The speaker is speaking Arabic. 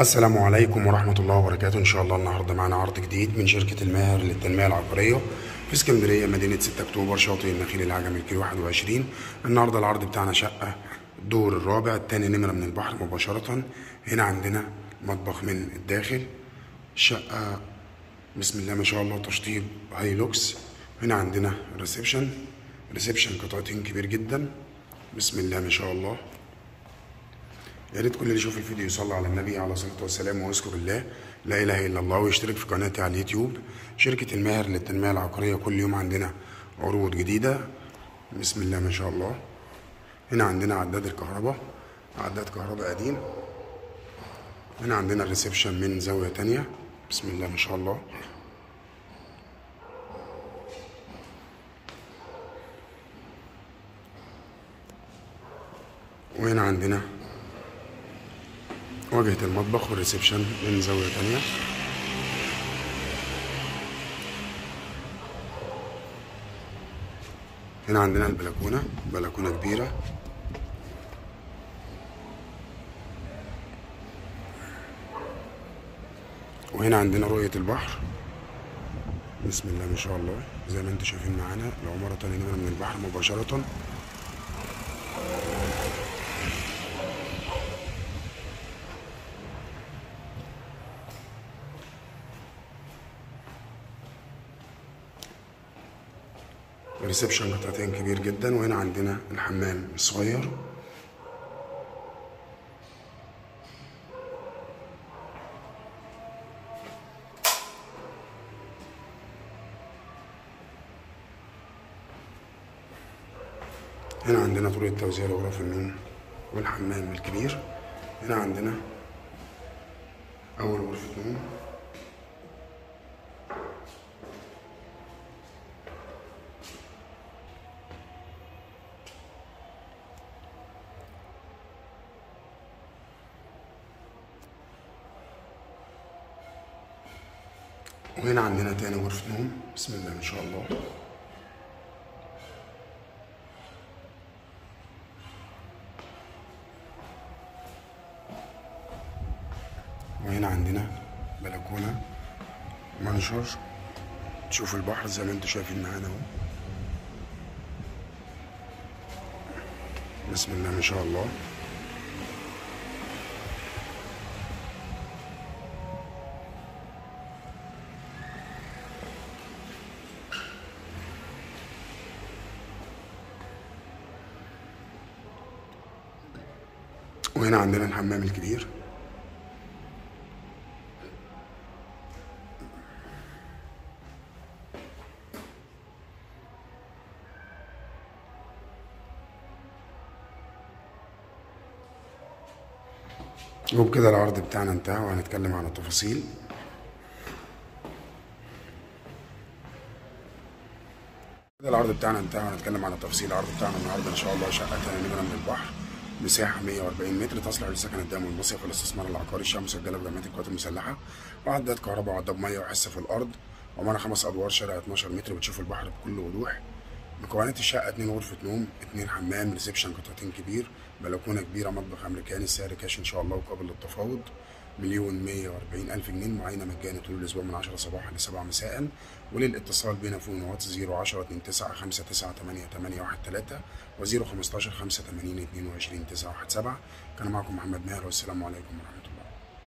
السلام عليكم ورحمة الله وبركاته. إن شاء الله النهاردة معنا عرض جديد من شركة الماهر للتنمية العقارية في اسكندرية، مدينة 6 أكتوبر، شاطئ النخيل العجمي، الكيلو 21. النهاردة العرض بتاعنا شقة الدور الرابع، التاني نمرة من البحر مباشرة. هنا عندنا مطبخ من الداخل، شقة بسم الله ما شاء الله تشطيب هاي لوكس. هنا عندنا ريسبشن قطعتين كبير جدا، بسم الله ما شاء الله. يا ريت كل اللي يشوف الفيديو يصلي على النبي عليه الصلاه والسلام ويذكر الله لا اله الا الله، ويشترك في قناتي على اليوتيوب شركه الماهر للتنميه العقاريه. كل يوم عندنا عروض جديده، بسم الله ما شاء الله. هنا عندنا عداد الكهرباء، عداد كهرباء قديم. هنا عندنا الريسبشن من زاويه تانية، بسم الله ما شاء الله. وهنا عندنا واجهة المطبخ والريسبشن من زاوية تانية. هنا عندنا البلكونة، بلكونة كبيرة. وهنا عندنا رؤية البحر، بسم الله ما شاء الله. زي ما انتم شايفين معانا العمارة تاني نمرة من البحر مباشرة. ريسبشن قطعتين كبير جدا. وهنا عندنا الحمام الصغير. هنا عندنا طريقة توزيع لغرف النوم والحمام الكبير. هنا عندنا أول غرفة نوم. وهنا عندنا تاني غرفة نوم، بسم الله ما شاء الله. وهنا عندنا بلكونة منشر تشوف البحر زي ما انتم شايفين معانا اهو، بسم الله ما شاء الله. وهنا عندنا الحمام الكبير. وبكده العرض بتاعنا انتهى، وهنتكلم عن التفاصيل. العرض بتاعنا انتهى وهنتكلم عن التفاصيل. العرض بتاعنا النهارده ان شاء الله شقه تاني نمره من البحر، مساحه 140 متر، تصلح للسكن الدائم والمصيف والاستثمار العقاري، الشقه مسجله بجمعيه القوات المسلحه، وعداد كهرباء وعداد ميه وحصه في الارض، عماره 5 ادوار، شارع 12 متر، بتشوف البحر بكل وضوح. مكونات الشقه 2 غرفه نوم، 2 حمام، ريسبشن قطعتين كبير، بلكونه كبيره، مطبخ امريكاني. السعر كاش ان شاء الله وقابل للتفاوض. 1,140,000 جنيه، معاينه مجاني طول الاسبوع من 10 صباحا ل7 مساء. وللاتصال بنا فون واتس 010 29 59 88 13 و015 85 22 917. كان معكم محمد ماهر، والسلام عليكم ورحمه الله.